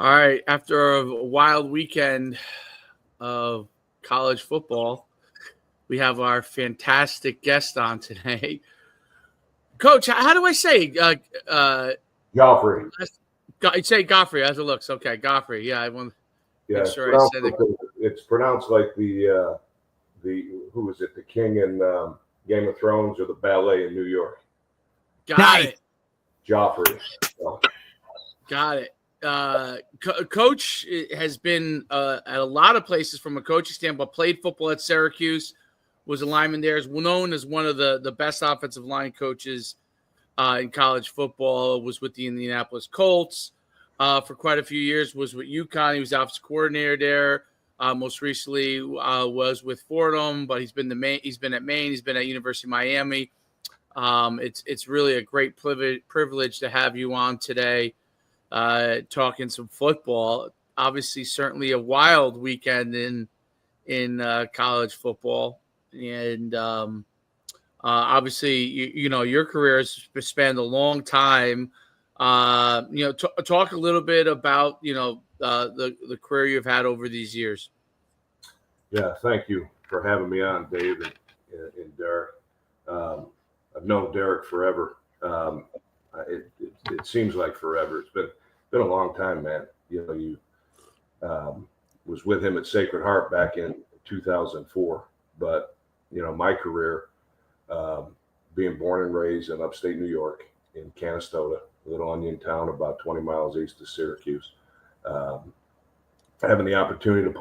All right. After a wild weekend of college football, we have our fantastic guest on today. Coach, how do I say? Joffrey. Say Guifre as it looks. Okay, Guifre. Yeah, I want to Yeah, make it's sure I pronounced said it. it's pronounced like the who is it? The king in Game of Thrones or the ballet in New York? Got it. Joffrey. So, Got it. Coach has been at a lot of places from a coaching standpoint. Played football at Syracuse, was a lineman there. Is known as one of the best offensive line coaches in college football. Was with the Indianapolis Colts for quite a few years. Was with UConn. He was offensive coordinator there. Most recently was with Fordham, but he's been He's been at Maine. He's been at University of Miami. It's really a great privilege to have you on today. Talking some football. Obviously, certainly a wild weekend in college football, and obviously, you know your career has spanned a long time. Talk a little bit about the career you've had over these years. yeah, thank you for having me on, Dave and Derek. I've known Derek forever. It seems like forever. It's been a long time, man. You was with him at Sacred Heart back in 2004, but my career, being born and raised in upstate New York in Canastota, a little onion town about 20 miles east of Syracuse, having the opportunity to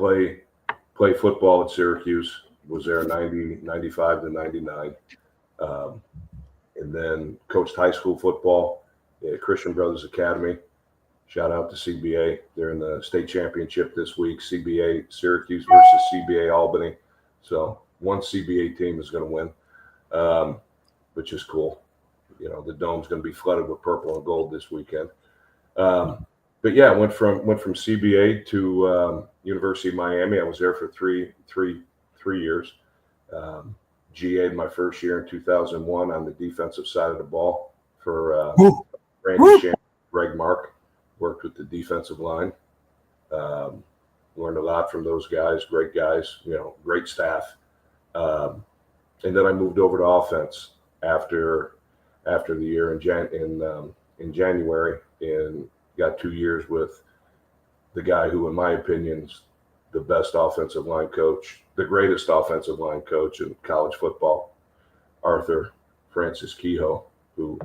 play football at Syracuse, was there 95 to 99. And then coached high school football at Christian Brothers Academy. Shout out to CBA. They're in the state championship this week. CBA Syracuse versus CBA Albany. So one CBA team is going to win, which is cool. The dome's going to be flooded with purple and gold this weekend. But yeah, went from CBA to University of Miami. I was there for three years. GA'd my first year in 2001 on the defensive side of the ball for Randy Shannon, Greg Mark. Worked with the defensive line. Learned a lot from those guys. Great guys, great staff. And then I moved over to offense after the year in January, and got 2 years with the guy who, in my opinion, is the best offensive line coach, the greatest offensive line coach in college football, Arthur Francis Kehoe, who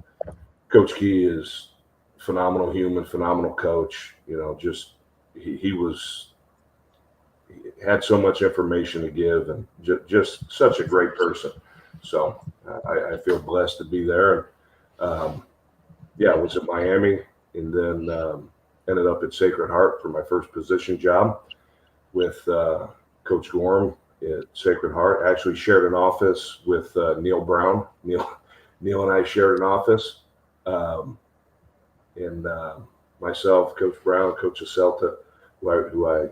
Coach Key is phenomenal human, phenomenal coach. He had so much information to give, and just such a great person. So I feel blessed to be there. I was at Miami, and then ended up at Sacred Heart for my first position job with Coach Gorham at Sacred Heart. Actually shared an office with Neil Brown. Neil and I shared an office. And myself, Coach Brown, Coach Acelta, who I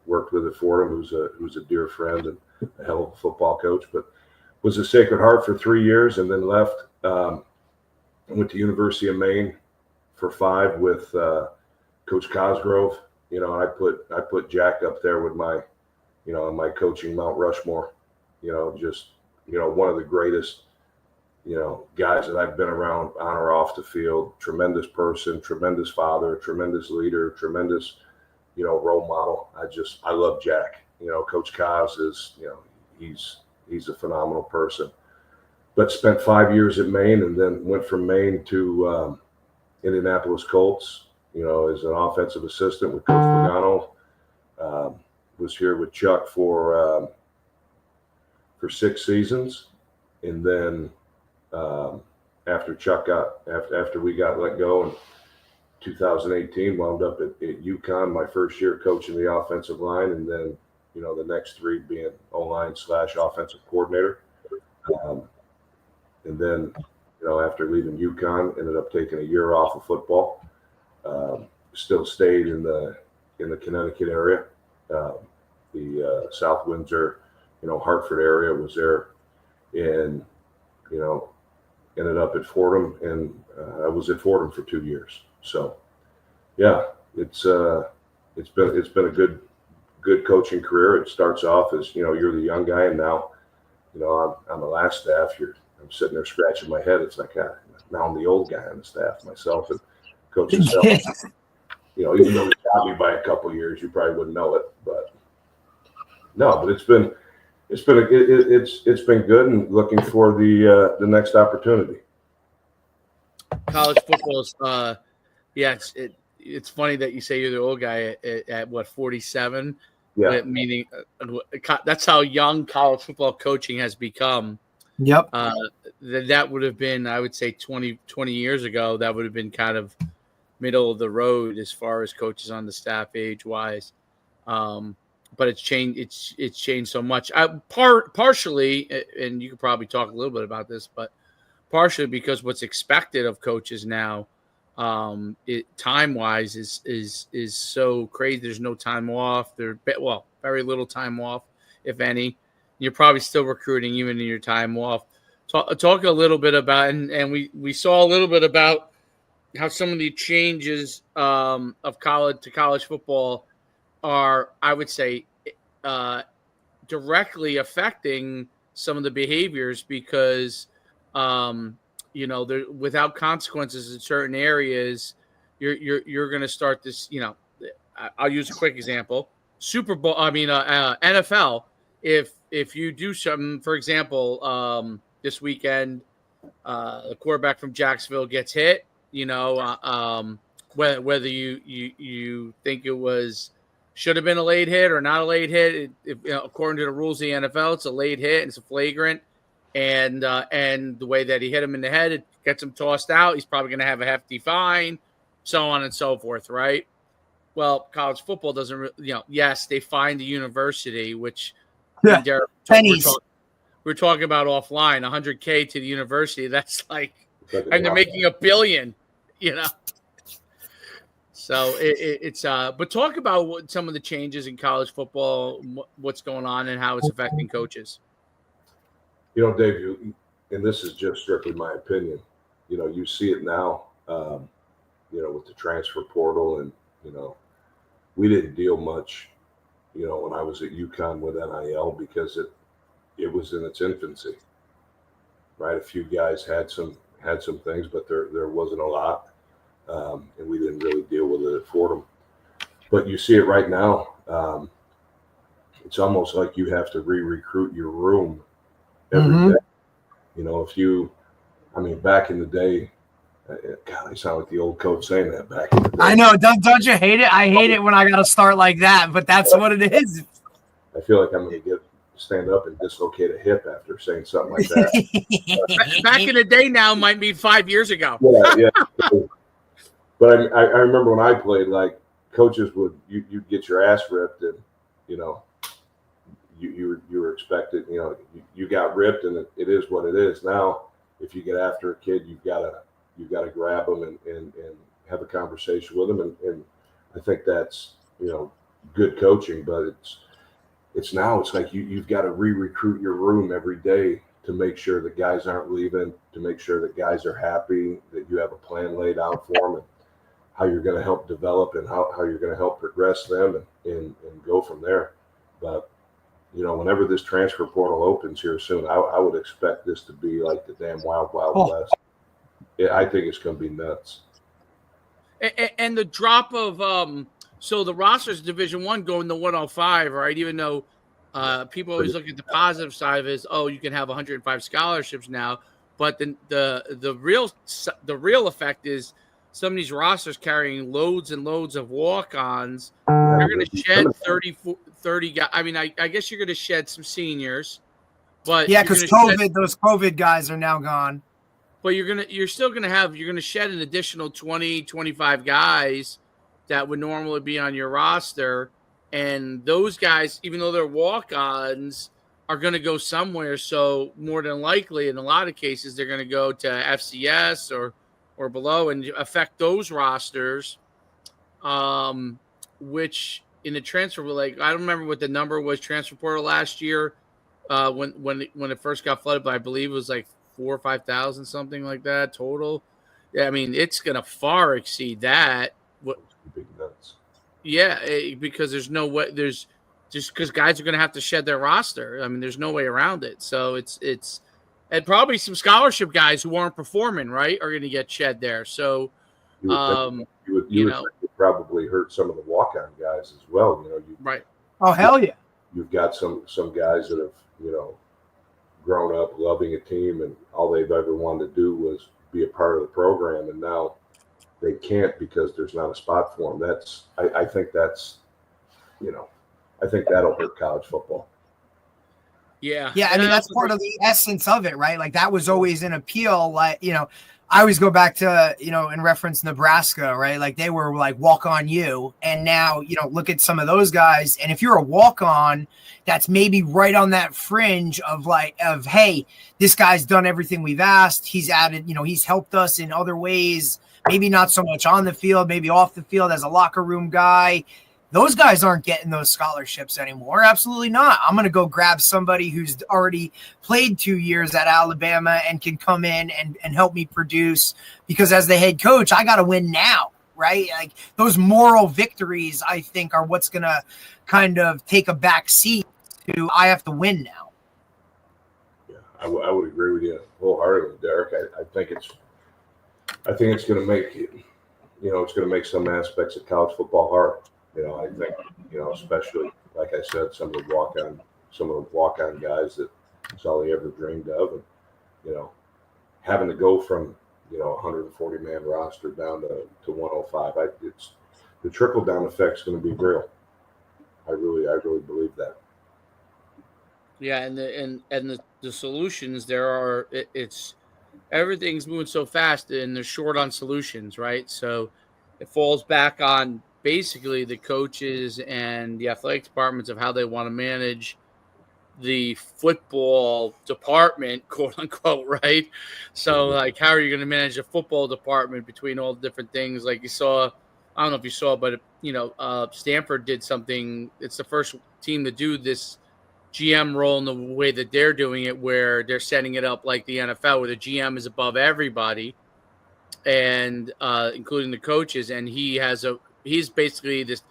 worked with at Fordham, who's a dear friend and a hell of a football coach, but was at Sacred Heart for 3 years and then left. Went to University of Maine for 5 with Coach Cosgrove. I put Jack up there with my coaching Mount Rushmore. One of the greatest guys that I've been around on or off the field. Tremendous person, tremendous father, tremendous leader, tremendous role model. I love Jack. Coach Cos is he's a phenomenal person. But spent 5 years at Maine, and then went from Maine to Indianapolis Colts. As an offensive assistant with Coach Pagano. Was here with Chuck for 6 seasons, and then after we got let go in 2018, wound up at UConn my first year coaching the offensive line, and then the next 3 being O-line / offensive coordinator. And then after leaving UConn, ended up taking a year off of football. Still stayed in the Connecticut area, the South Windsor, Hartford area. Was there, and ended up at Fordham, and I was at Fordham for 2 years. So, yeah, it's been a good coaching career. It starts off as, you're the young guy, and now, on the last staff, I'm sitting there scratching my head. It's like, now I'm the old guy on the staff myself, and Coach himself, even though he got me by a couple years, you probably wouldn't know it, but no, but it's been good, and looking for the next opportunity. College football is, it's funny that you say you're the old guy at what, 47? Yeah. Meaning that's how young college football coaching has become. Yep. That would have been, I would say 20 years ago, that would have been kind of middle of the road as far as coaches on the staff age wise. But it's changed. It's changed so much. Partially, and you could probably talk a little bit about this, but partially because what's expected of coaches now, time wise is so crazy. There's no time off. Very little time off, if any. You're probably still recruiting even in your time off. Talk a little bit about, and we saw a little bit about how some of the changes of college to college football are, I would say, directly affecting some of the behaviors because, without consequences in certain areas, you're going to start this. I'll use a quick example: Super Bowl. NFL. If you do something, for example, this weekend, the quarterback from Jacksonville gets hit. Whether you think it should have been a late hit or not a late hit, according to the rules of the NFL, it's a late hit and it's a flagrant. And the way that he hit him in the head, it gets him tossed out. He's probably going to have a hefty fine, so on and so forth, right? Well, college football doesn't, yes, they fine the university, which pennies. We're talking about offline, $100K to the university. That's like, and they're making $1 billion, So it's but talk about some of the changes in college football, what's going on, and how it's affecting coaches. Dave, and this is just strictly my opinion. You see it now, with the transfer portal, and we didn't deal much, when I was at UConn with NIL because it was in its infancy, right? A few guys had some things, but there wasn't a lot, and we didn't really deal with it at Fordham. But you see it right now. It's almost like you have to re-recruit your room every day. Back in the day, God, I sound like the old coach saying that back in the day. I know. Don't you hate it? I hate it when I got to start like that, but that's what it is. I feel like I'm going to stand up and dislocate a hip after saying something like that. Back in the day now might be 5 years ago. Yeah. But I remember when I played, like, coaches you'd get your ass ripped, and you were expected. You got ripped, and it is what it is. Now, if you get after a kid, you've got to grab them and have a conversation with them, and I think that's good coaching. But it's like you've got to re-recruit your room every day to make sure that guys aren't leaving, to make sure that guys are happy, that you have a plan laid out for them, and how you're going to help develop and how you're going to help progress them and go from there. But whenever this transfer portal opens here soon, I would expect this to be like the damn wild west. Yeah, I think it's going to be nuts. And the drop of so the roster's Division I going to 105, right? Even though people always look at the positive side of it, you can have 105 scholarships now, but the real effect is some of these rosters carrying loads and loads of walk-ons. You're going to shed 30 guys. I guess you're going to shed some seniors, but because those COVID guys are now gone. But you're going to shed an additional 20, 25 guys that would normally be on your roster. And those guys, even though they're walk-ons, are going to go somewhere. So more than likely, in a lot of cases, they're going to go to FCS or below and affect those rosters, which in the transfer, I don't remember what the number was transfer portal last year when it first got flooded, but I believe it was like 4,000 or 5,000, something like that total. Yeah, it's going to far exceed that. Big nuts. Yeah, because there's no way. There's just because guys are going to have to shed their roster. I mean, there's no way around it. So it's and probably some scholarship guys who aren't performing right are going to get shed there. So You would think you would think it probably hurt some of the walk-on guys as well. Right. Oh, hell yeah. You've got some guys that have grown up loving a team, and all they've ever wanted to do was be a part of the program, and now they can't because there's not a spot for them. I think that's I think that'll hurt college football. Yeah. Yeah, I mean, that's part of the essence of it, right? Like, that was always an appeal. Like, I always go back to, in reference Nebraska, right? Like, they were like walk on you. And now, look at some of those guys. And if you're a walk on, that's maybe right on that fringe of hey, this guy's done everything we've asked. He's added, he's helped us in other ways, maybe not so much on the field, maybe off the field as a locker room guy. Those guys aren't getting those scholarships anymore. Absolutely not. I'm going to go grab somebody who's already played 2 years at Alabama and can come in and help me produce, because as the head coach, I got to win now, right? Like, those moral victories, I think, are what's going to kind of take a back seat to I have to win now. Yeah, I would agree with you wholeheartedly, Derek. I think it's going to make it's going to make some aspects of college football hard. I think, especially, like I said, some of the walk-on guys that it's all they ever dreamed of. And, having to go from, 140-man roster down to 105, it's the trickle-down effect is going to be real. I really believe that. Yeah, and the solutions there are, it's everything's moving so fast and they're short on solutions, right? So it falls back on basically the coaches and the athletic departments of how they want to manage the football department, quote unquote, right? So, like, how are you going to manage a football department between all the different things? Like, you saw, I don't know if you saw, but Stanford did something. It's the first team to do this GM role in the way that they're doing it, where they're setting it up like the NFL, where the GM is above everybody, and including the coaches, and he's basically he's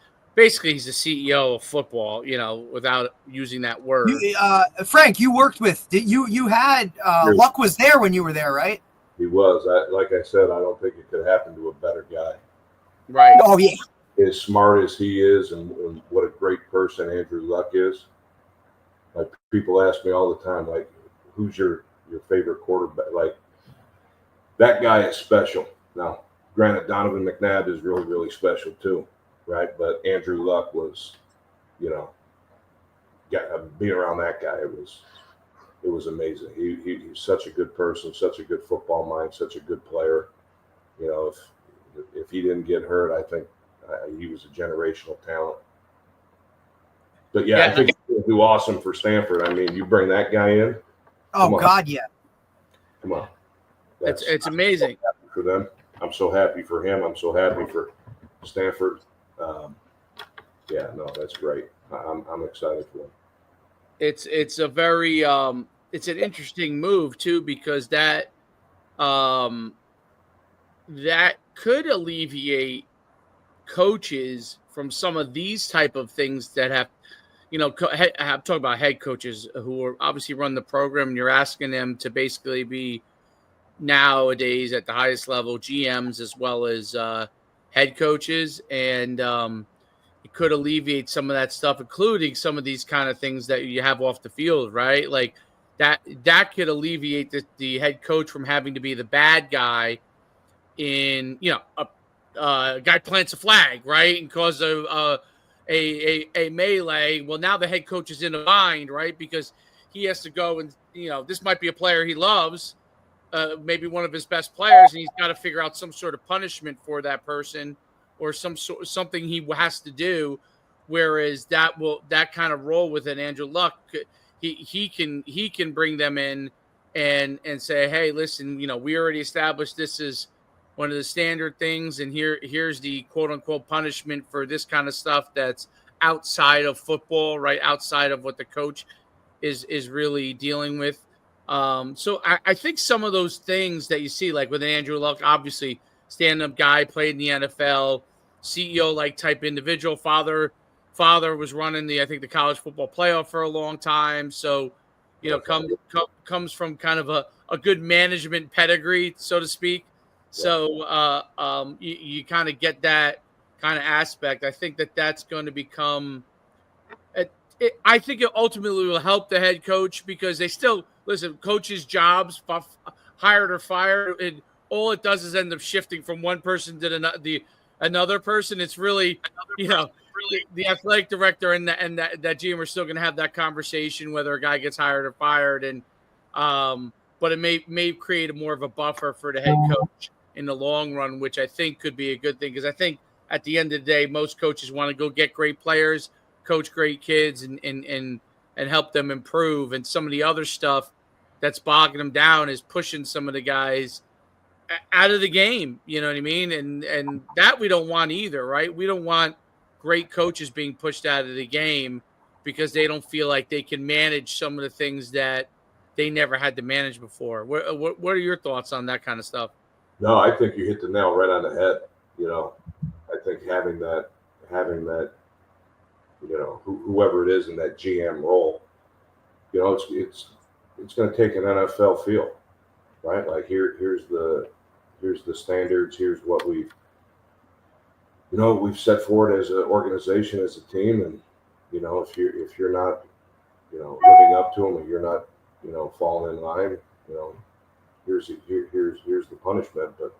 the CEO of football, without using that word. Frank, you worked with, you had Luck was there when you were there, right? He was. Like I said, I don't think it could happen to a better guy. Right. Oh, yeah. As smart as he is, and what a great person Andrew Luck is. Like, people ask me all the time, like, who's your favorite quarterback? Like, that guy is special. Now, granted, Donovan McNabb is really, really special too, right? But Andrew Luck was, being around that guy, it was amazing. He's such a good person, such a good football mind, such a good player. If he didn't get hurt, I think he was a generational talent. But I think he'll do awesome for Stanford. I mean, you bring that guy in. Oh God, yeah. Come on. It's amazing. I'm so happy for them. I'm so happy for him. I'm so happy for Stanford. That's great. I'm excited for him. It's a very it's an interesting move too, because that could alleviate coaches from some of these type of things that have, I'm talking about head coaches who are obviously run the program, and you're asking them to basically be nowadays at the highest level GMs as well as head coaches, and it could alleviate some of that stuff, including some of these kind of things that you have off the field, right? Like that could alleviate the head coach from having to be the bad guy in, a guy plants a flag, right, and cause a melee. Well, now the head coach is in a bind, right, because he has to go and, this might be a player he loves, maybe one of his best players, and he's got to figure out some sort of punishment for that person, or something he has to do. Whereas that kind of role with an Andrew Luck, he can bring them in and say, hey, listen, we already established this is one of the standard things, and here's the quote unquote punishment for this kind of stuff that's outside of football, right? Outside of what the coach is really dealing with. So I think some of those things that you see, like with Andrew Luck, obviously stand-up guy, played in the NFL, CEO like type individual. Father was running the college football playoff for a long time. So, comes from kind of a good management pedigree, so to speak. So you kind of get that kind of aspect. I think that's going to become. I think it ultimately will help the head coach because they still listen. Coaches' jobs, hired or fired, and all it does is end up shifting from one person to another person. It's really, the athletic director and that GM are still going to have that conversation whether a guy gets hired or fired, and but it may create more of a buffer for the head coach in the long run, which I think could be a good thing because I think at the end of the day, most coaches want to go get great players, coach great kids, and help them improve. And some of the other stuff that's bogging them down is pushing some of the guys out of the game. You know what I mean? And that we don't want either, right? We don't want great coaches being pushed out of the game because they don't feel like they can manage some of the things that they never had to manage before. What are your thoughts on that kind of stuff? No, I think you hit the nail right on the head. I think having that, whoever it is in that GM role, it's going to take an NFL feel, right? Like here's the standards. Here's what we've set forward as an organization, as a team, and if you're not living up to them, and you're not falling in line, here's the punishment. But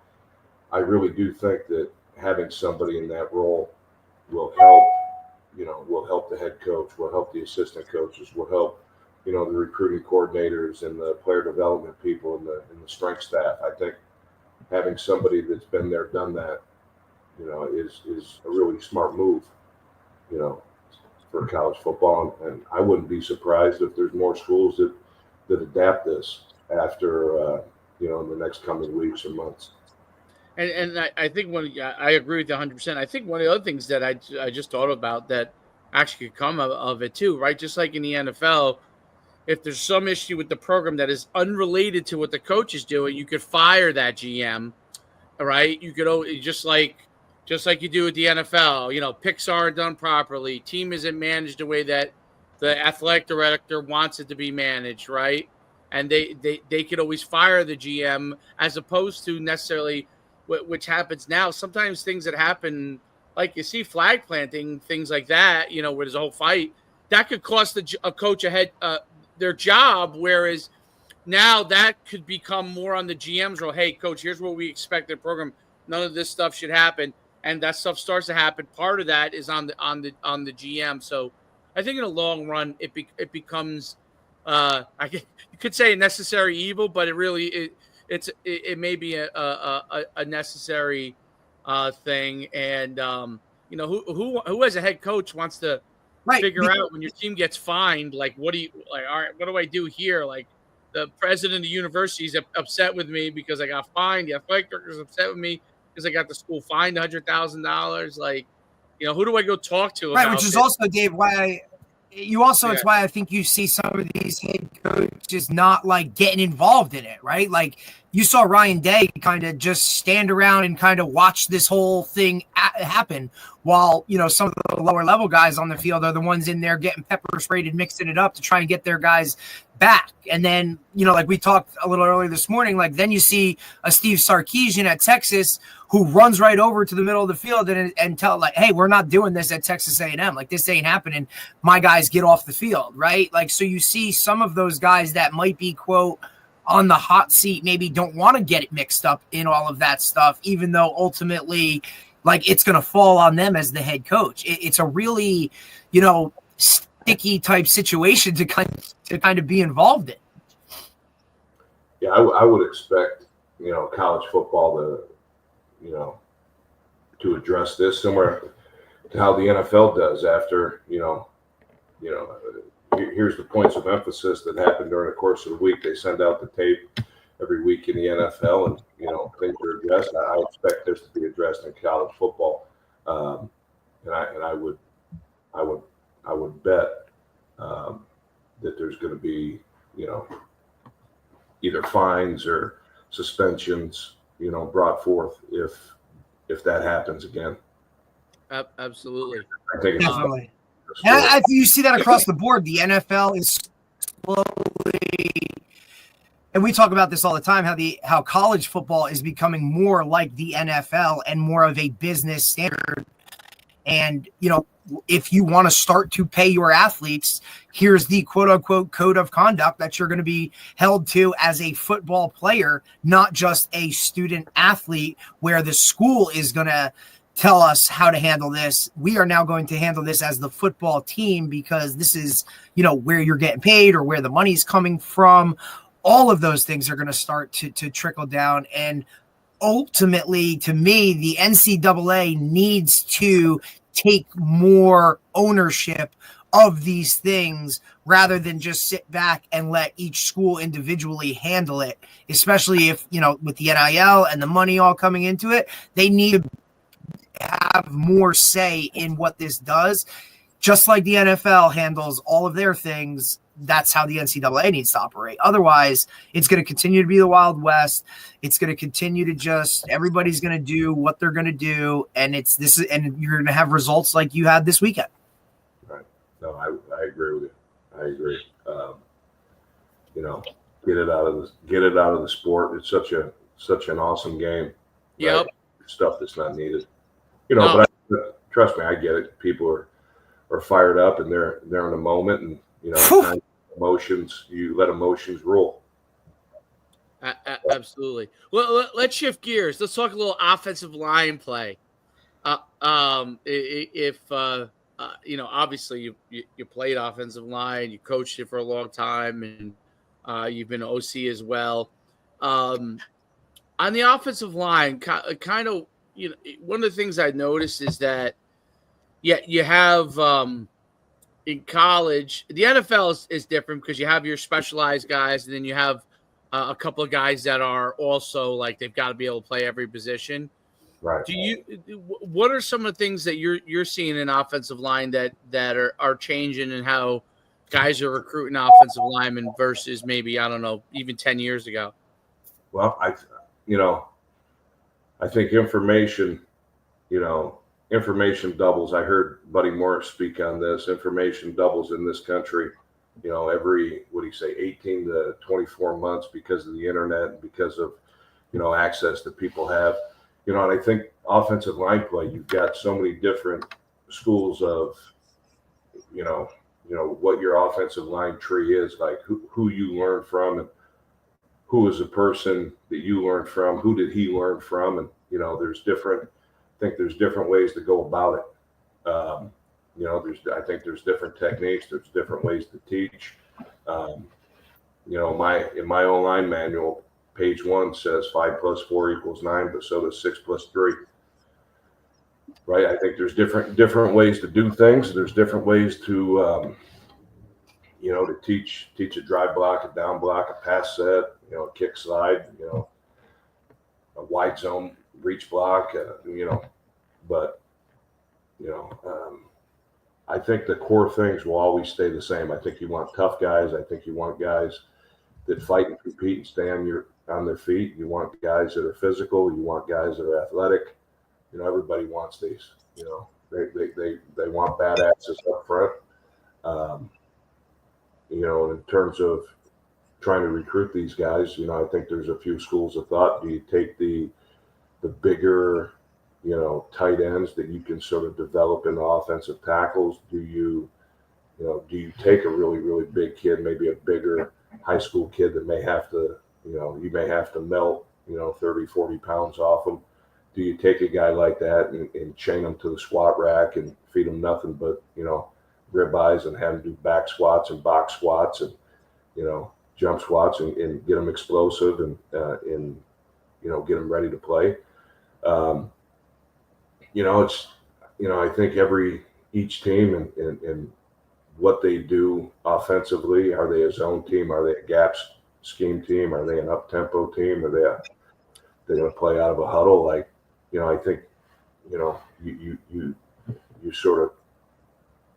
I really do think that having somebody in that role will help. Will help the head coach, will help the assistant coaches, will help the recruiting coordinators and the player development people and the strength staff. I think having somebody that's been there, done that, is a really smart move, for college football. And I wouldn't be surprised if there's more schools that adapt this after, in the next coming weeks or months. And I think I agree with you 100%. I think one of the other things that I just thought about that actually could come of it too, right? Just like in the NFL, if there's some issue with the program that is unrelated to what the coach is doing, you could fire that GM, right? You could just like you do with the NFL. Picks aren't done properly, team isn't managed the way that the athletic director wants it to be managed, right? And they could always fire the GM as opposed to necessarily, which happens now. Sometimes things that happen, like you see flag planting, things like that, where there's a whole fight, that could cost a coach their job. Whereas now that could become more on the GM's role. Hey, coach, here's what we expect in the program. None of this stuff should happen, and that stuff starts to happen. Part of that is on the GM. So I think in the long run, it becomes you could say a necessary evil, but it really it may be a necessary thing. And who as a head coach wants to figure out when your team gets fined, like all right, what do I do here? Like the president of the university is upset with me because I got fined. The athletic director is upset with me because I got the school fined $100,000. Like, who do I go talk to? Right, which is also, Dave, it's why I think you see some of these head coaches not like getting involved in it, right? Like you saw Ryan Day kind of just stand around and kind of watch this whole thing happen while, some of the lower level guys on the field are the ones in there getting pepper sprayed and mixing it up to try and get their guys back. And then, like we talked a little earlier this morning, like then you see a Steve Sarkisian at Texas who runs right over to the middle of the field and tell like, hey, we're not doing this at Texas A&M. Like this ain't happening. My guys get off the field, right? Like, so you see some of those guys that might be, quote, on the hot seat, maybe don't want to get it mixed up in all of that stuff, even though ultimately like it's going to fall on them as the head coach. It's a really, sticky type situation to kind of be involved in. Yeah, I would expect, college football to address this similar to how the NFL does after, here's the points of emphasis that happen during the course of the week. They send out the tape every week in the NFL and, things are addressed. I expect this to be addressed in college football. And I would bet that there's going to be, either fines or suspensions, brought forth if that happens again. Absolutely. I think it's Definitely. And you see that across the board. The NFL is slowly, and we talk about this all the time, how college football is becoming more like the NFL and more of a business standard. And, if you want to start to pay your athletes, here's the quote unquote code of conduct that you're going to be held to as a football player, not just a student athlete, where the school is going to tell us how to handle this. We are now going to handle this as the football team, because this is, where you're getting paid or where the money's coming from. All of those things are going to start to trickle down. And ultimately, to me, the NCAA needs to take more ownership of these things rather than just sit back and let each school individually handle it, especially if, with the NIL and the money all coming into it. They need to have more say in what this does. Just like the NFL handles all of their things, that's how the NCAA needs to operate. Otherwise, it's going to continue to be the Wild West. It's going to continue to everybody's going to do what they're going to do. And and you're going to have results like you had this weekend. Right. No, I agree with you. I agree. Get it out of the sport. It's such an awesome game. Yep. Right? Stuff that's not needed. But trust me, I get it. People are fired up and they're in a moment, and emotions. You let emotions rule. Absolutely. Well, let's shift gears. Let's talk a little offensive line play. Obviously you played offensive line, you coached it for a long time, and you've been OC as well. On the offensive line, kind of, one of the things I noticed is that, you have in college, the NFL is different because you have your specialized guys, and then you have a couple of guys that are also like they've got to be able to play every position. Right. What are some of the things that you're seeing in offensive line that are changing, and how guys are recruiting offensive linemen versus maybe, I don't know, even 10 years ago? Well, I think information doubles. I heard Buddy Morris speak on this. Information doubles in this country, every, 18 to 24 months, because of the internet and because of, access that people have. And I think offensive line play, you've got so many different schools of, what your offensive line tree is, like who you learn from, and who is a person that you learned from, who did he learn from, and there's different ways to go about it. I think there's different techniques, there's different ways to teach. In my online manual, page 1 says 5 + 4 = 9, but so does 6 + 3. Right? I think there's different ways to do things. There's different ways to to teach a drive block, a down block, a pass set, a kick slide, a wide zone reach block, but I think the core things will always stay the same. I think you want tough guys. I think you want guys that fight and compete and stay on their feet. You want guys that are physical. You want guys that are athletic. Everybody wants these. They want badasses up front. In terms of trying to recruit these guys, I think there's a few schools of thought. Do you take the bigger, tight ends that you can sort of develop into offensive tackles? Do you take a really, really big kid, maybe a bigger high school kid that may have to, you may have to melt, 30, 40 pounds off them? Do you take a guy like that and chain him to the squat rack and feed him nothing but, ribeyes, and have him do back squats and box squats and, jump squats and get them explosive and get them ready to play? I think each team and what they do offensively, are they a zone team? Are they a gaps scheme team? Are they an up-tempo team? Are they going to play out of a huddle? I think, you sort of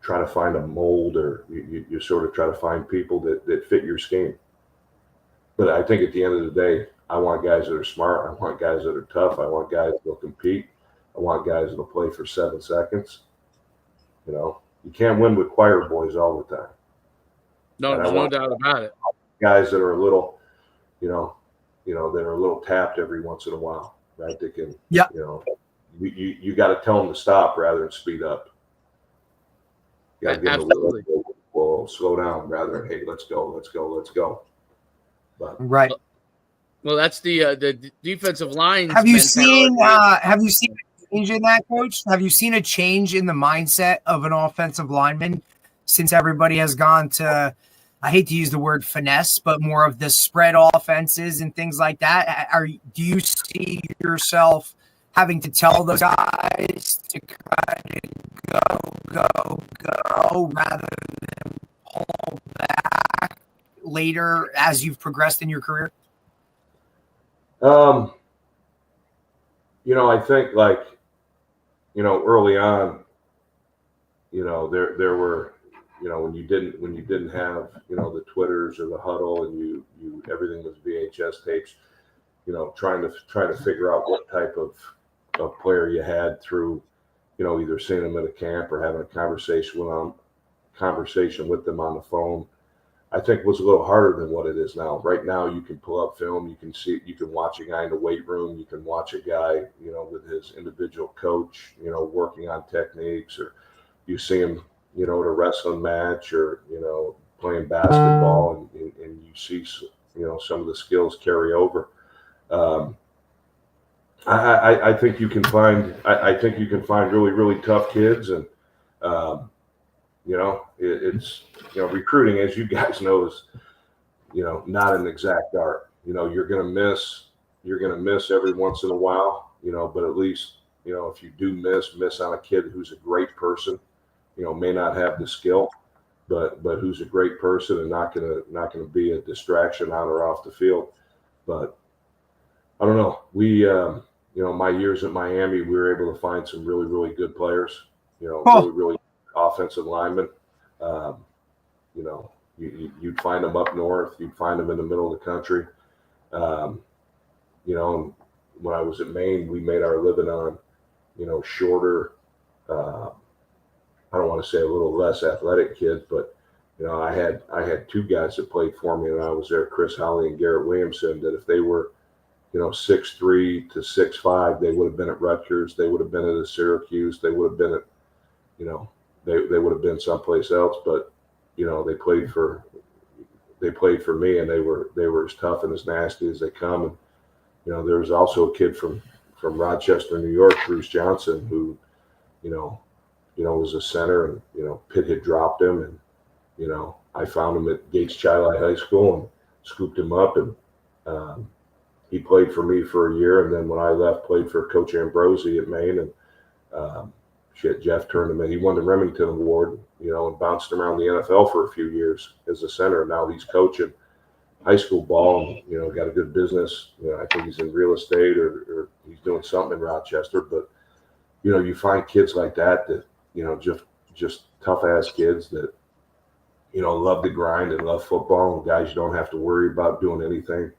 try to find a mold, or you sort of try to find people that fit your scheme. But I think at the end of the day, I want guys that are smart. I want guys that are tough. I want guys that will compete. I I want guys that'll play for 7 seconds. You know, you can't win with choir boys all the time. No, And there's no doubt about it. Guys that are a little, that are a little tapped every once in a while, right? They can, you got to tell them to stop rather than speed up. You got to give them a little slow down rather than, hey, let's go. But, right. Well, that's the defensive line. Have you seen a change in that, Coach? Have you seen a change in the mindset of an offensive lineman since everybody has gone to, I hate to use the word finesse, but more of the spread offenses and things like that? Do you see yourself having to tell those guys to kind of go rather than pull back later as you've progressed in your career? I think early on, there were, when you didn't have, the Twitters or the huddle and you everything was VHS tapes, trying to figure out what type of player you had through, either seeing them at a camp or having a conversation with them on the phone, I think was a little harder than what it is now. Right now, you can pull up film, you can watch a guy in the weight room, you can watch a guy, with his individual coach, working on techniques, or you see him, at a wrestling match or, playing basketball, and you see, some of the skills carry over. I think you can find, really, really tough kids, and, it's recruiting, as you guys know, is not an exact art. You're gonna miss every once in a while, but at least if you do miss on a kid who's a great person, may not have the skill, but who's a great person and not gonna be a distraction on or off the field. But I don't know. We my years at Miami, we were able to find some really, really good players. Really, really offensive linemen. You'd find them up north. You'd find them in the middle of the country. And when I was at Maine, we made our living on, shorter, I don't want to say a little less athletic kids, but, I had 2 guys that played for me when I was there, Chris Holly and Garrett Williamson, that if they were, 6'3" to 6'5", they would have been at Rutgers. They would have been at Syracuse. They would have been at, they would have been someplace else, but they played for me, and they were as tough and as nasty as they come. And there was also a kid from Rochester, New York, Bruce Johnson, who was a center, and Pitt had dropped him, and I found him at Gates Chili High School and scooped him up, and he played for me for a year, and then when I left, played for Coach Ambrosi at Maine, and Jeff turned him in. He won the Remington Award, and bounced around the NFL for a few years as a center. Now he's coaching high school ball, and, got a good business. I think he's in real estate or he's doing something in Rochester. But, you find kids like that, just tough ass kids that, love to grind and love football, and guys you don't have to worry about doing anything,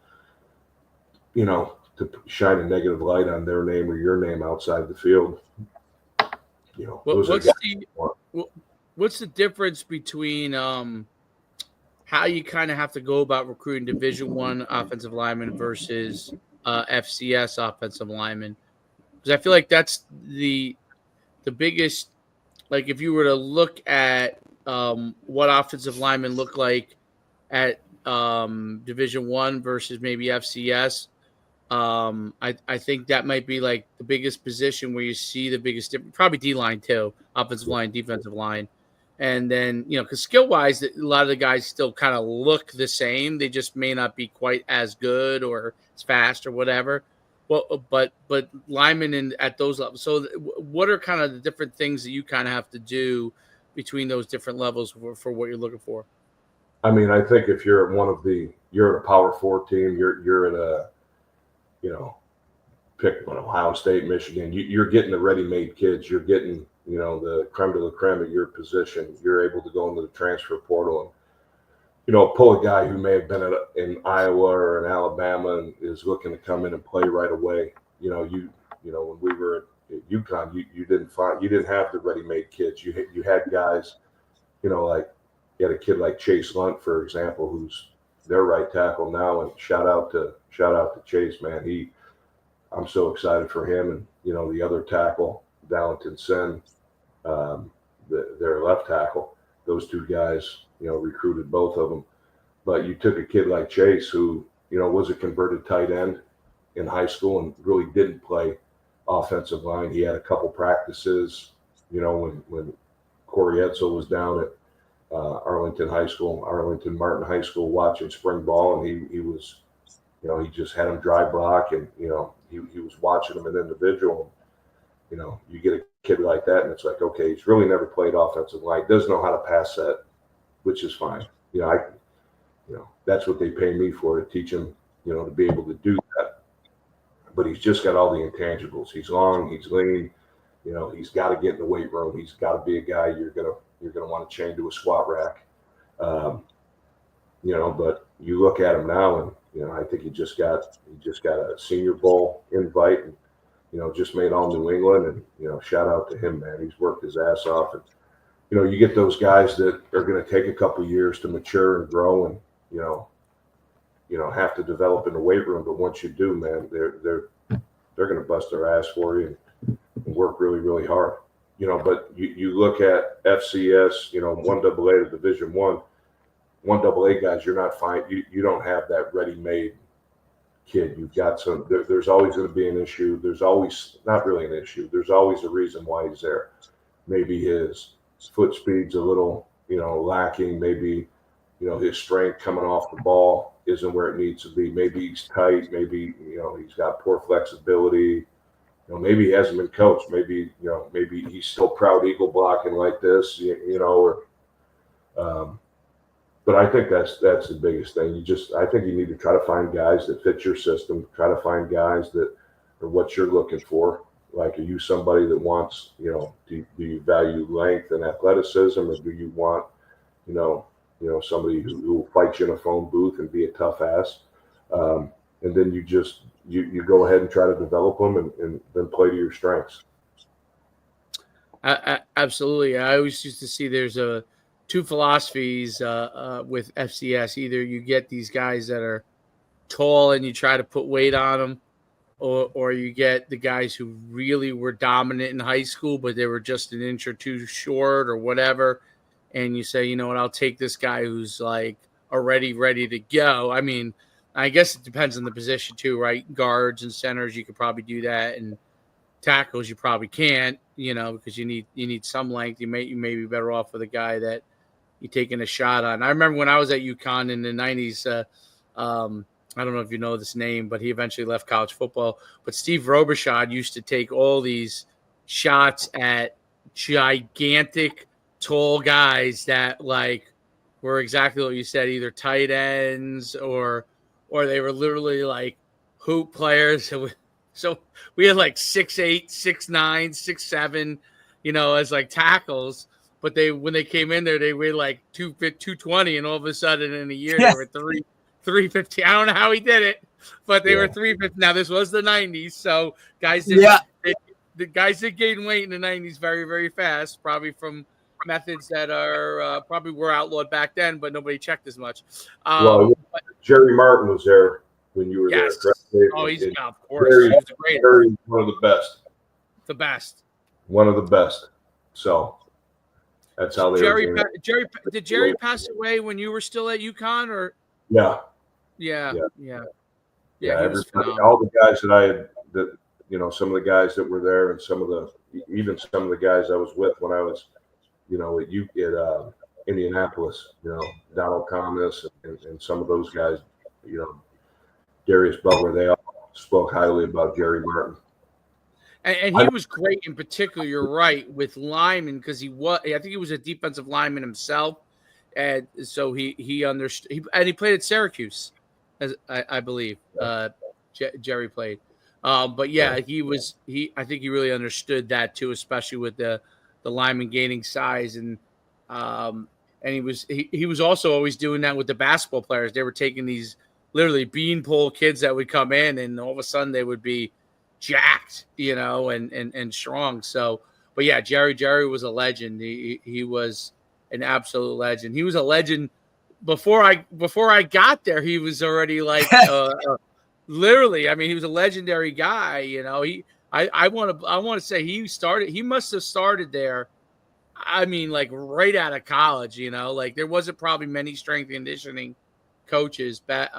to shine a negative light on their name or your name outside the field. What's the difference between how you kind of have to go about recruiting Division I offensive linemen versus FCS offensive linemen? Because I feel like that's the biggest. Like if you were to look at what offensive linemen look like at Division I versus maybe FCS. I think that might be like the biggest position where you see the biggest difference. Probably D-line too, offensive line, defensive line. And then, because skill-wise, a lot of the guys still kind of look the same. They just may not be quite as good or as fast or whatever. Well, but linemen at those levels. So what are kind of the different things that you kind of have to do between those different levels for what you're looking for? I mean, I think if you're at you're at a Power 4 team, you're at a, pick one, Ohio State, Michigan, you're getting the ready-made kids. You're getting, the creme de la creme at your position. You're able to go into the transfer portal and, pull a guy who may have been in Iowa or in Alabama and is looking to come in and play right away. When we were at UConn, you didn't have the ready-made kids. You had guys, like you had a kid like Chase Lunt, for example, who's their right tackle now, and shout out to Chase, man. I'm so excited for him, and the other tackle, Valentin Sen, their left tackle. Those two guys, recruited both of them. But you took a kid like Chase, who was a converted tight end in high school and really didn't play offensive line. He had a couple practices, when Corey Edsel was down at Arlington Martin High School watching spring ball, and he was, he just had him dry block, and he was watching him an individual. You get a kid like that, and it's like, okay, he's really never played offensive line, doesn't know how to pass set, which is fine. That's what they pay me for, to teach him, to be able to do that. But he's just got all the intangibles. He's long, he's lean, he's got to get in the weight room. He's got to be a guy you're gonna want to chain to a squat rack. But you look at him now, and I think he just got a Senior Bowl invite, and just made all New England, and shout out to him, man. He's worked his ass off, and you get those guys that are going to take a couple years to mature and grow, and have to develop in the weight room. But once you do, man, they're going to bust their ass for you and work really, really hard. But you look at FCS, 1AA to Division I, 1AA guys, you're not fine. You don't have that ready-made kid. You've got some. There's always going to be an issue. There's always not really an issue. There's always a reason why he's there. Maybe his foot speed's a little, lacking. Maybe, his strength coming off the ball isn't where it needs to be. Maybe he's tight. Maybe, he's got poor flexibility. Maybe he hasn't been coached. Maybe, maybe he's still proud eagle blocking like this, but I think that's the biggest thing. I think you need to try to find guys that fit your system. Try to find guys that are what you're looking for. Like, are you somebody that wants, do you value length and athleticism, or do you want, somebody who will fight you in a phone booth and be a tough ass? And then you go ahead and try to develop them and then play to your strengths. Absolutely. I always used to see there's two philosophies with FCS. Either you get these guys that are tall and you try to put weight on them, or you get the guys who really were dominant in high school, but they were just an inch or two short or whatever. And you say, I'll take this guy who's like already ready to go. I mean, I guess it depends on the position too, right? Guards and centers, you could probably do that. And tackles, you probably can't, because you need some length. You may be better off with a guy that you're taking a shot on. I remember when I was at UConn in the 90s, I don't know if you know this name, but he eventually left college football. But Steve Robichaud used to take all these shots at gigantic, tall guys that were exactly what you said, either tight ends or they were literally like hoop players. So we had 6'8", 6'9", 6'7", as tackles. But when they came in there, they weighed 220, and all of a sudden in a year they were 350. I don't know how he did it, but they were 350. Now this was the 90s, so guys the guys that gained weight in the 90s very, very fast, probably from methods that are probably were outlawed back then, but nobody checked as much. Jerry Martin was there when you were there, correct? Oh, he's of course. He's the greatest. Jerry's one of the best. The best. One of the best. So that's how they did Jerry pass away when you were still at UConn, or? Yeah. All the guys that I had, some of the guys that were there, and even some of the guys I was with when I was, at Indianapolis, Donald Thomas and some of those guys, Darius Butler, they all spoke highly about Jerry Martin. And he was great in particular, you're right, with linemen, because I think he was a defensive lineman himself. And so he understood, and he played at Syracuse, as I believe. Jerry played. But yeah, I think he really understood that too, especially with the lineman gaining size, and he was also always doing that with the basketball players. They were taking these literally beanpole kids that would come in, and all of a sudden they would be jacked, and strong. So, but yeah, Jerry was a legend. He was an absolute legend. He was a legend before I got there. He was already like literally. I mean, he was a legendary guy. I want to say he must have started there. I mean, like right out of college, like there wasn't probably many strength and conditioning coaches back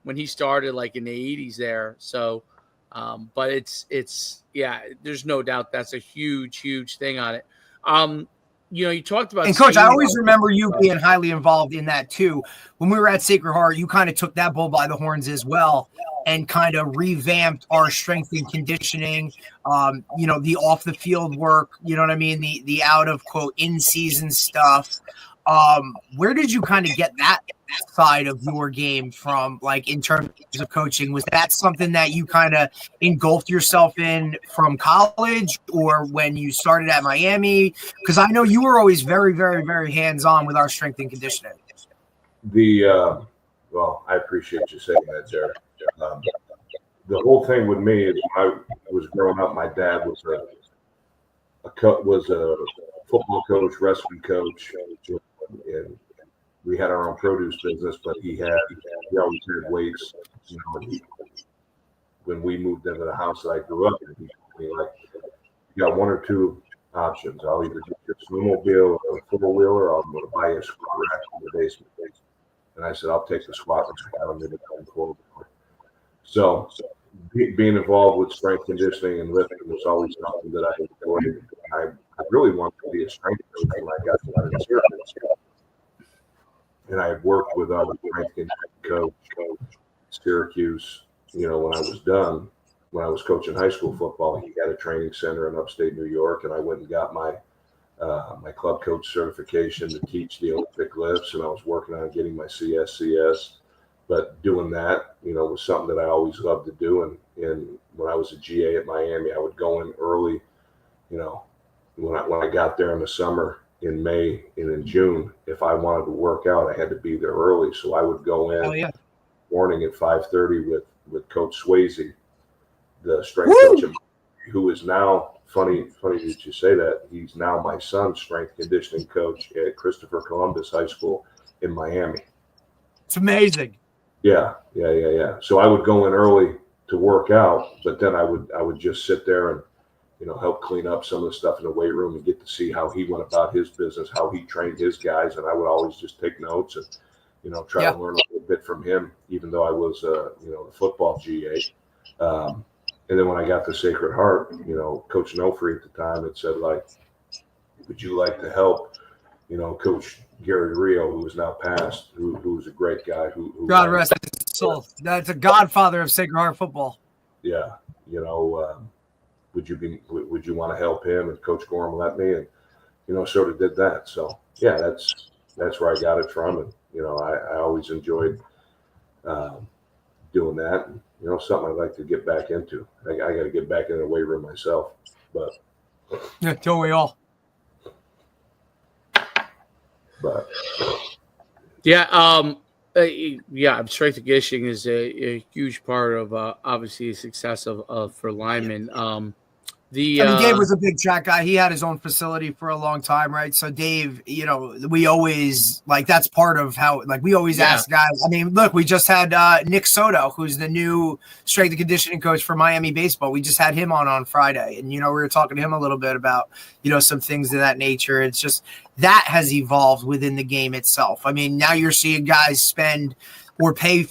when he started, like in the 80s there. So, but it's there's no doubt that's a huge thing on it. You talked about, and Coach, I always remember you being highly involved in that too. When we were at Sacred Heart, you kind of took that bull by the horns as well and kind of revamped our strength and conditioning, the off the field work, you know what I mean? The out of quote in season stuff. Where did you kind of get that side of your game from, like in terms of coaching? Was that something that you kind of engulfed yourself in from college or when you started at Miami? Because I know you were always very, very, very hands-on with our strength and conditioning. Well, I appreciate you saying that, Jared. The whole thing with me is when I was growing up, my dad was a football coach, wrestling coach, and we had our own produce business, but we always had weights. When we moved into the house that I grew up in, he told me, like, you got one or two options. I'll either get you a snowmobile or a four-wheeler, or I'm going to buy you a squat rack in the basement. And I said, I'll take the squat rack. I don't need a four-wheeler. So being involved with strength conditioning and lifting was always something that I enjoyed. I really wanted to be a strength coach when I got to Syracuse. And I had worked with our strength conditioning coach Syracuse, when I was done. When I was coaching high school football, he had a training center in upstate New York, and I went and got my club coach certification to teach the Olympic lifts, and I was working on getting my CSCS. But doing that, was something that I always loved to do. And when I was a GA at Miami, I would go in early, when I got there in the summer, in May and in June, if I wanted to work out, I had to be there early. So I would go in morning at 5:30 with Coach Swayze, the strength coach, who is now, funny that you say that, he's now my son's strength conditioning coach at Christopher Columbus High School in Miami. It's amazing. Yeah. So I would go in early to work out, but then I would just sit there and, help clean up some of the stuff in the weight room and get to see how he went about his business, how he trained his guys. And I would always just take notes and, try to learn a little bit from him, even though I was, the football GA. And then when I got to Sacred Heart, Coach Nofree at the time had said, like, would you like to help, Coach Gary Rio, who is now passed, who was a great guy. Who God rest his soul. That's a godfather of Sacred Heart football. Yeah. Would you want to help him? And Coach Gorham let me, and, sort of did that. So, yeah, that's where I got it from. And, I always enjoyed doing that. And, something I'd like to get back into. I got to get back in the weight room myself. But yeah, don't we all? But strength and conditioning is a huge part of obviously the success for linemen. Dave was a big track guy. He had his own facility for a long time, right? So Dave, we always that's part of how we always ask guys. I mean, look, we just had Nick Soto, who's the new strength and conditioning coach for Miami baseball. We just had him on Friday, and we were talking to him a little bit about some things of that nature. It's just that has evolved within the game itself. I mean, now you're seeing guys spend or pay,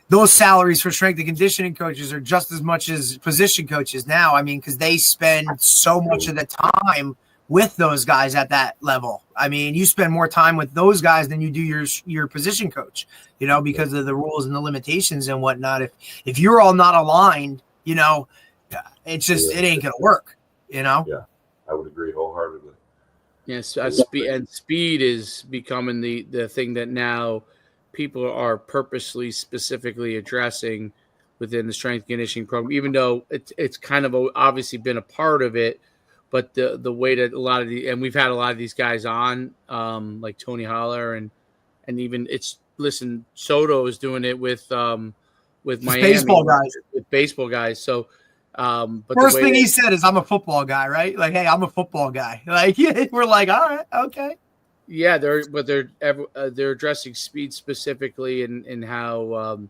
those salaries for strength and conditioning coaches are just as much as position coaches now. I mean, because they spend so much of the time with those guys at that level. I mean, you spend more time with those guys than you do your position coach, because of the rules and the limitations and whatnot. If you're all not aligned, it's just, it ain't going to work, Yeah, I would agree wholeheartedly. Yes, speed is becoming the thing that now people are purposely, specifically addressing within the strength conditioning program, even though it's kind of obviously been a part of it, but the way that and we've had a lot of these guys on, like Tony Holler and even Soto is doing it with Miami, baseball guys. with baseball guys. So But first thing he said is, "I'm a football guy," right? Like, hey, I'm a football guy. Like, we're like, all right, okay. Yeah, they're addressing speed specifically and how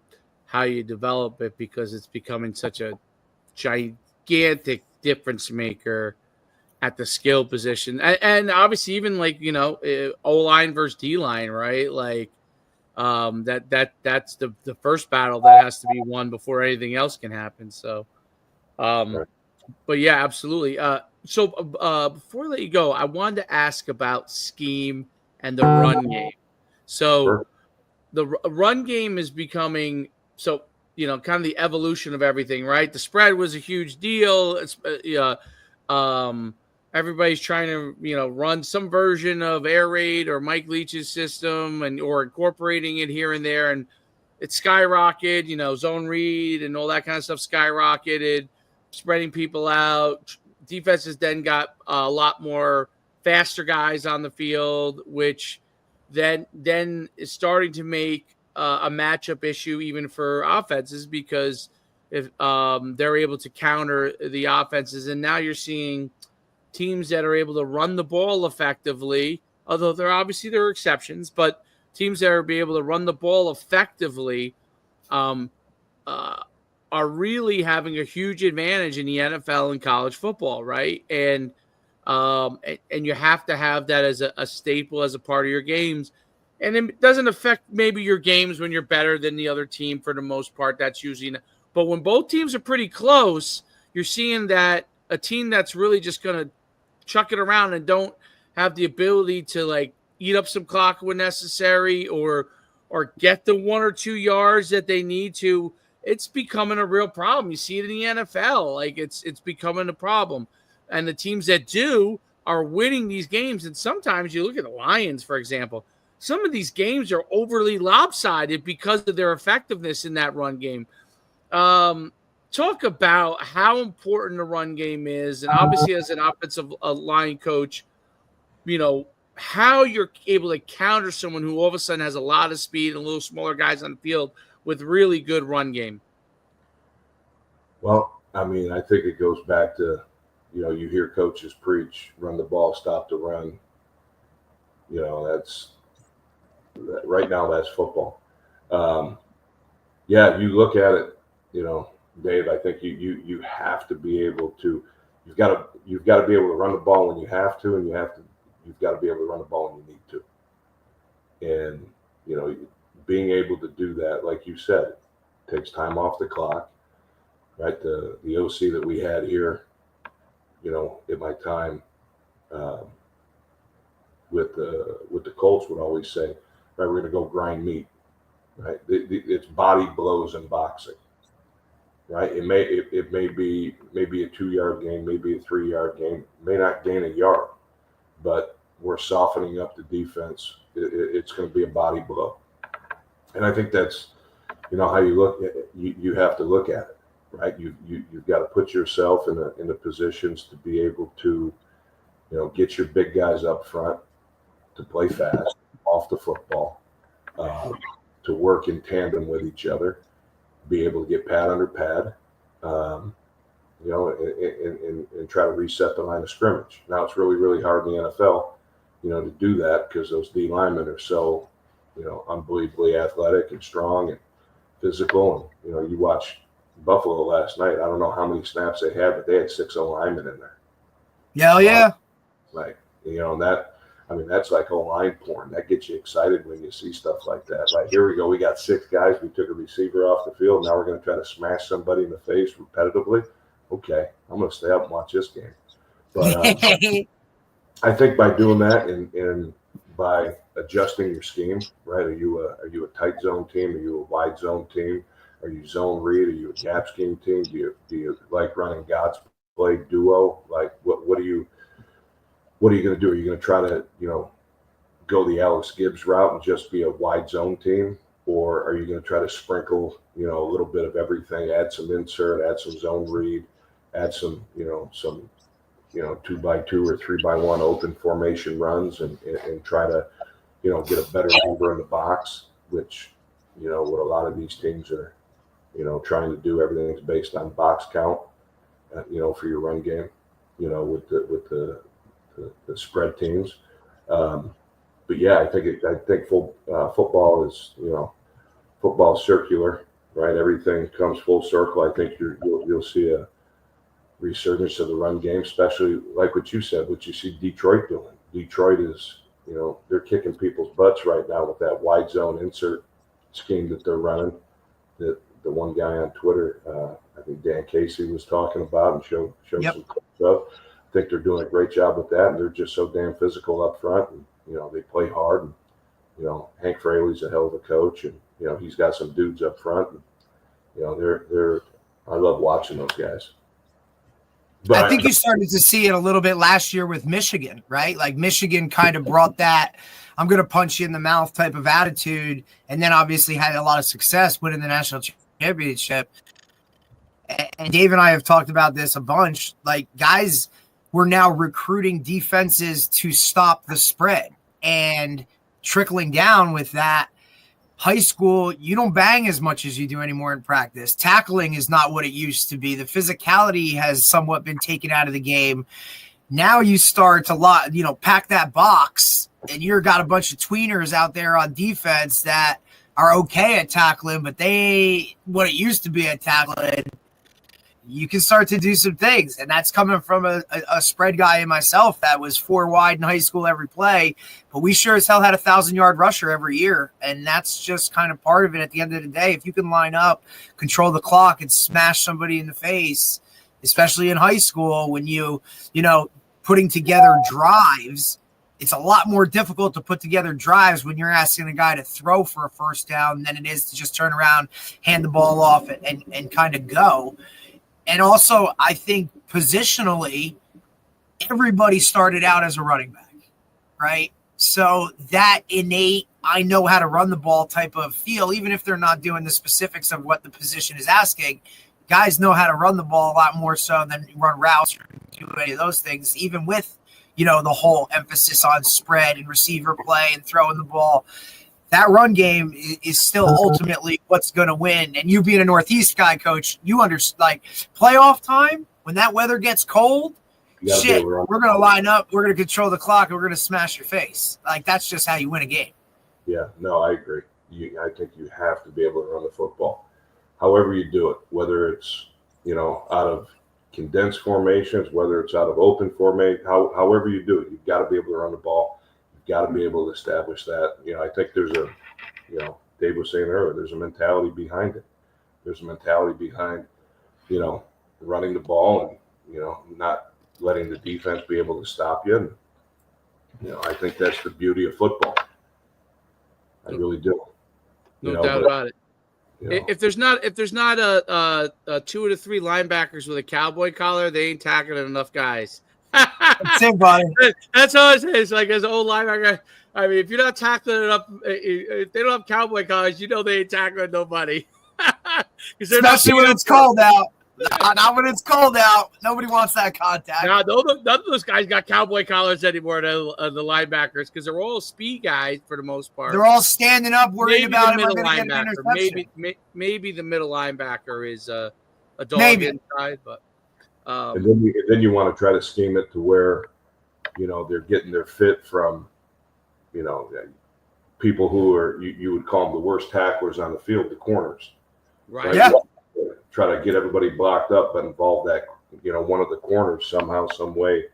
you develop it, because it's becoming such a gigantic difference maker at the skill position, and obviously even like O line versus D line, right? Like that's the first battle that has to be won before anything else can happen. So, Right. but yeah, absolutely. So before I let you go, I wanted to ask about scheme and the run game. So Sure. the run game is becoming kind of the evolution of everything, right? The spread was a huge deal. It's everybody's trying to run some version of air raid or Mike Leach's system or incorporating it here and there, and it skyrocketed. Zone read and all that kind of stuff skyrocketed, spreading people out. Defenses then got a lot more faster guys on the field, which then is starting to make a matchup issue even for offenses, because if they're able to counter the offenses, and now you're seeing teams that are able to run the ball effectively, although there are exceptions, but teams that are able to run the ball effectively um, are really having a huge advantage in the NFL and college football, right? And you have to have that as a staple, as a part of your games. And it doesn't affect maybe your games when you're better than the other team for the most part. That's usually but when both teams are pretty close, you're seeing that a team that's really just going to chuck it around and don't have the ability to like eat up some clock when necessary, or get the 1 or 2 yards that they need to, it's becoming a real problem. You see it in the NFL. Like it's becoming a problem. And the teams that do are winning these games. And sometimes you look at the Lions, for example, some of these games are overly lopsided because of their effectiveness in that run game. Talk about how important the run game is. And obviously as an offensive line coach, how you're able to counter someone who all of a sudden has a lot of speed and a little smaller guys on the field with really good run game. Well, I mean, I think it goes back to, you hear coaches preach, run the ball, stop the run. Right now that's football. Yeah, you look at it, Dave, I think you have to be able to, you've got to be able to run the ball when you have to, and you've got to be able to run the ball when you need to. And, being able to do that, like you said, takes time off the clock, right? The OC that we had here, in my time with the Colts would always say, right, we're going to go grind meat, right? It's body blows in boxing, right? It may be a 2-yard game, maybe a 3-yard game, may not gain a yard, but we're softening up the defense. It's going to be a body blow. And I think that's, how you look at it. You have to look at it, right? You've got to put yourself in the positions to be able to, get your big guys up front to play fast off the football, to work in tandem with each other, be able to get pad under pad, and try to reset the line of scrimmage. Now it's really, really hard in the NFL, to do that because those D linemen are so, unbelievably athletic and strong and physical. And, you watch Buffalo last night. I don't know how many snaps they had, but they had 6 O-linemen in there. Yeah. Like, that's like O-line porn. That gets you excited when you see stuff like that. Like, here we go. We got 6 guys. We took a receiver off the field. Now we're going to try to smash somebody in the face repetitively. Okay, I'm going to stay up and watch this game. But I think by doing that and by adjusting your scheme, right? Are you a tight zone team? Are you a wide zone team? Are you zone read? Are you a gap scheme team? Do you like running God's play duo? Like what are you going to do? Are you going to try to go the Alex Gibbs route and just be a wide zone team, or are you going to try to sprinkle a little bit of everything? Add some insert, add some zone read, add some 2x2 or 3x1 open formation runs, and try to get a better mover in the box, which what a lot of these teams are trying to do. Everything's based on box count, for your run game, with the spread teams. But yeah, I think football is, football circular, right? Everything comes full circle. I think you'll see a resurgence of the run game, especially like what you said, what you see Detroit doing. Detroit is, they're kicking people's butts right now with that wide zone insert scheme that they're running. That the one guy on Twitter, I think Dan Casey, was talking about and showed some stuff. I think they're doing a great job with that, and they're just so damn physical up front. And they play hard. And Hank Fraley's a hell of a coach, and he's got some dudes up front. And, they're I love watching those guys. But I think you started to see it a little bit last year with Michigan, right? Like Michigan kind of brought that I'm going to punch you in the mouth type of attitude, and then obviously had a lot of success winning the national championship. And Dave and I have talked about this a bunch. Like, guys, we're now recruiting defenses to stop the spread, and trickling down with that. High school, you don't bang as much as you do anymore in practice. Tackling is not what it used to be. The physicality has somewhat been taken out of the game. Now you start to pack that box, and you've got a bunch of tweeners out there on defense that are okay at tackling, but what it used to be at tackling, you can start to do some things. And that's coming from a spread guy in myself that was 4 wide in high school every play, but we sure as hell had 1,000-yard rusher every year. And that's just kind of part of it at the end of the day. If you can line up, control the clock, and smash somebody in the face, especially in high school, when putting together drives, it's a lot more difficult to put together drives when you're asking a guy to throw for a first down than it is to just turn around, hand the ball off, and kind of go. And also, I think positionally, everybody started out as a running back, right? So that innate, I know how to run the ball type of feel, even if they're not doing the specifics of what the position is asking, guys know how to run the ball a lot more so than run routes or do any of those things, even with, the whole emphasis on spread and receiver play and throwing the ball. That run game is still ultimately what's going to win. And you being a Northeast guy, Coach, you understand, like, playoff time, when that weather gets cold, we're going to line up, we're going to control the clock, and we're going to smash your face. Like, that's just how you win a game. Yeah, no, I agree. I think you have to be able to run the football. However you do it, whether it's, out of condensed formations, whether it's out of open formation, however you do it, you've got to be able to run the ball. Got to be able to establish that. I think there's Dave was saying earlier, there's a mentality behind it. There's a mentality behind, running the ball and, not letting the defense be able to stop you. And, I think that's the beauty of football. I really do. No doubt about it. If there's not a 2 to 3 linebackers with a cowboy collar, they ain't tackling enough guys. That's it, buddy. That's all I say. It's like, as an old linebacker, I mean, if you're not tackling it up, if they don't have cowboy collars, they ain't tackling nobody. Especially when it's cold out. Not when it's cold out. Nobody wants that contact. None of those guys got cowboy collars anymore, the linebackers, because they're all speed guys for the most part. They're all standing up, worried about it. Maybe the middle linebacker is a dog inside, but. And then you want to try to scheme it to where, they're getting their fit from, people who are, you would call them the worst tacklers on the field, the corners. Right. Yeah. Try to get everybody blocked up, but involve that, one of the corners somehow, some way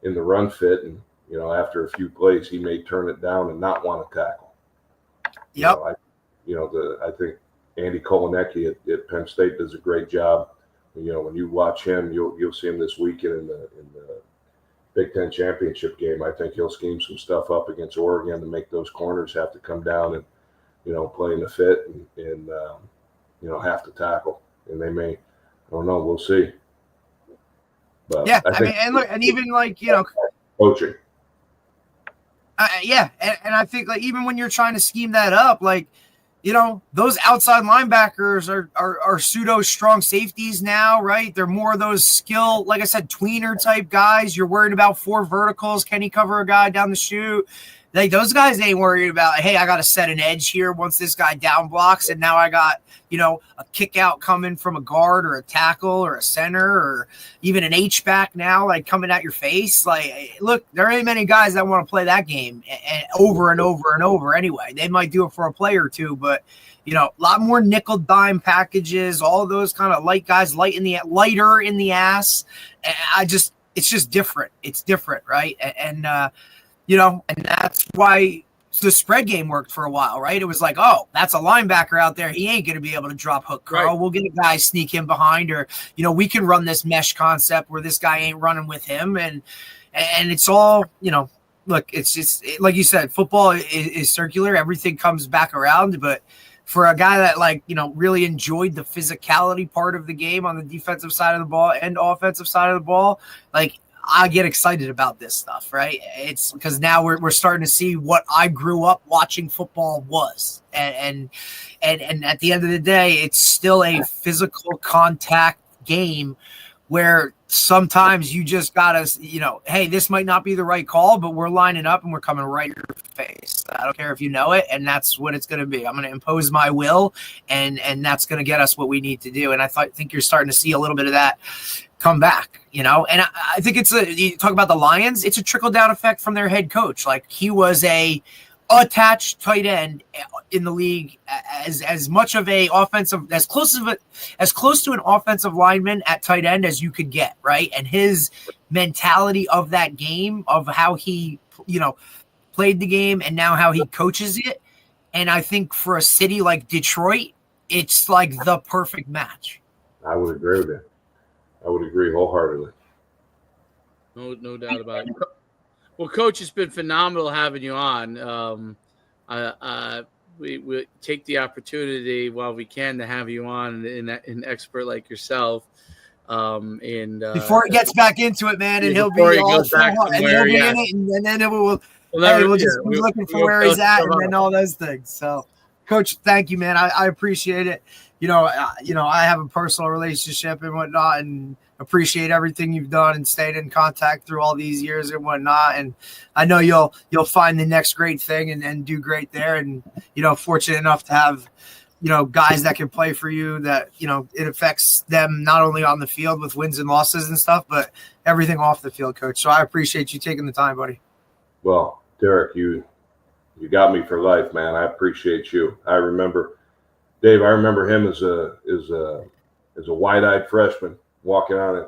in the run fit. And, after a few plays, he may turn it down and not want to tackle. Yep. I think Andy Kolanecki at Penn State does a great job. When you watch him, you'll see him this weekend in the Big Ten championship game. I think he'll scheme some stuff up against Oregon to make those corners have to come down and, play in the fit and have to tackle. And they may, I don't know, we'll see. But yeah, I mean, and even like, coaching. Yeah, and I think like even when you're trying to scheme that up, like, those outside linebackers are pseudo strong safeties now, right? They're more of those skill, like I said, tweener type guys. You're worried about 4 verticals. Can he cover a guy down the chute? Like those guys ain't worried about, hey, I got to set an edge here once this guy down blocks, and now I got, a kick out coming from a guard or a tackle or a center or even an H-back now, like coming at your face. Like, look, there ain't many guys that want to play that game and over and over and over anyway. They might do it for a play or two, but a lot more nickel dime packages, all those kind of light guys, lighter in the ass. And it's just different. It's different, right? And that's why the spread game worked for a while, right? It was like, oh, that's a linebacker out there. He ain't going to be able to drop hook curl. Right. We'll get a guy sneak him behind, or, we can run this mesh concept where this guy ain't running with him. And it's all, look, it's just like you said, football is circular. Everything comes back around. But for a guy that really enjoyed the physicality part of the game on the defensive side of the ball and offensive side of the ball, I get excited about this stuff, right? It's because now we're starting to see what I grew up watching football was. And at the end of the day, it's still a physical contact game where sometimes you just got to, hey, this might not be the right call, but we're lining up and we're coming right in your face. I don't care if you know it, and that's what it's going to be. I'm going to impose my will, and that's going to get us what we need to do. And I think you're starting to see a little bit of that come back, and I think you talk about the Lions, it's a trickle-down effect from their head coach. Like, he was a attached tight end in the league, as much of a offensive, as close to an offensive lineman at tight end as you could get, right? And his mentality of that game, of how he, played the game, and now how he coaches it. And I think for a city like Detroit, it's like the perfect match. I would agree with that. I would agree wholeheartedly. No doubt about it. Well, Coach, it's been phenomenal having you on. We take the opportunity while we can to have you on, an expert like yourself. Before he gets back into it, man, and he'll be all in it, and then we'll just be looking for where he's at, and then all those things. So, Coach, thank you, man. I appreciate it. I have a personal relationship and whatnot, and appreciate everything you've done and stayed in contact through all these years and whatnot. And I know you'll find the next great thing and do great there. And, fortunate enough to have, guys that can play for you, that, it affects them not only on the field with wins and losses and stuff, but everything off the field, Coach. So I appreciate you taking the time, buddy. Well, Derek, you got me for life, man. I appreciate you. I remember him as a wide-eyed freshman walking on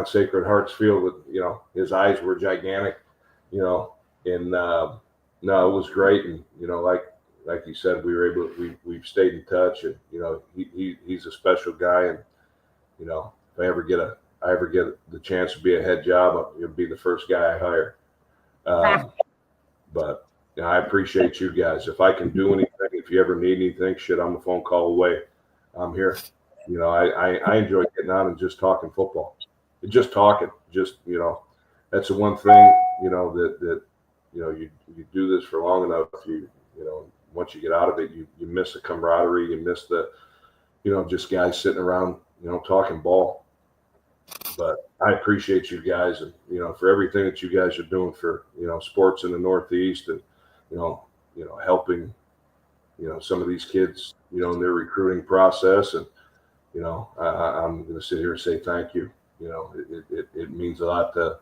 Sacred Hearts Field with, his eyes were gigantic, and no, it was great. And, like you said, we've stayed in touch, and, he's a special guy. And, if I ever get the chance to be a head job, he'll be the first guy I hire. But I appreciate you guys. If I can do anything, if you ever need anything, I'm a phone call away. I'm here. I enjoy getting on and just talking football. That's the one thing, that you do this for long enough, once you get out of it, you miss the camaraderie, you miss the, just guys sitting around, talking ball. But I appreciate you guys, and, for everything that you guys are doing for, sports in the Northeast, and, helping, some of these kids, in their recruiting process. And, I'm going to sit here and say thank you. It means a lot to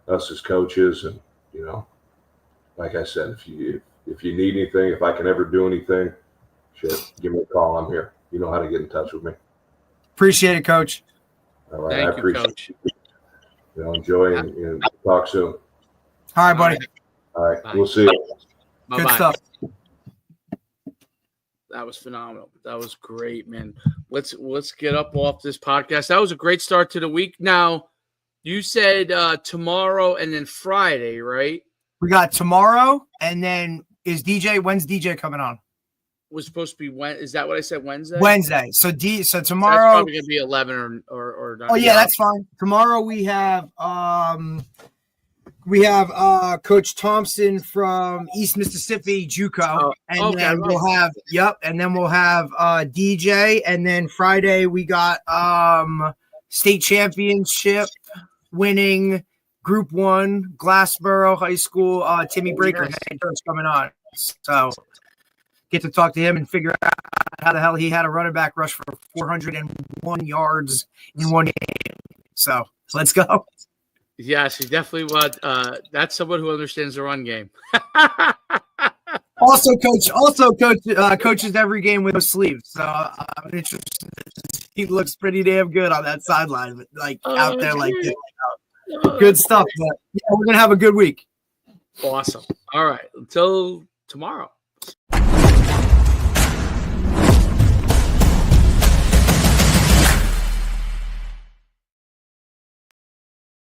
us as coaches. And, like I said, if you need anything, if I can ever do anything, give me a call. I'm here. You know how to get in touch with me. Appreciate it, Coach. All right. Thank I appreciate Coach. it. Enjoy and talk soon. All right, buddy. All right. Bye. We'll see you. Bye-bye. Good stuff. That was phenomenal. That was great, man. Let's get up off this podcast. That was a great start to the week. Now, you said tomorrow and then Friday, right? We got tomorrow, and then when's DJ coming on? Was supposed to be is that what I said? Wednesday. Wednesday. So tomorrow. So that's probably gonna be 11 or 9. Oh yeah, that's fine. Tomorrow we have Coach Thompson from East Mississippi JUCO, then we'll have DJ, and then Friday we got state championship winning Group 1, Glassboro High School. Timmy Breaker head coach coming on. So get to talk to him and figure out how the hell he had a running back rush for 401 yards in one game. So let's go. Yes, he definitely was. That's someone who understands the run game. Also, coaches every game with no sleeves. So I'm interested. He looks pretty damn good on that sideline, like out there, like this. Good stuff. But yeah, we're gonna have a good week. Awesome. All right. Until tomorrow.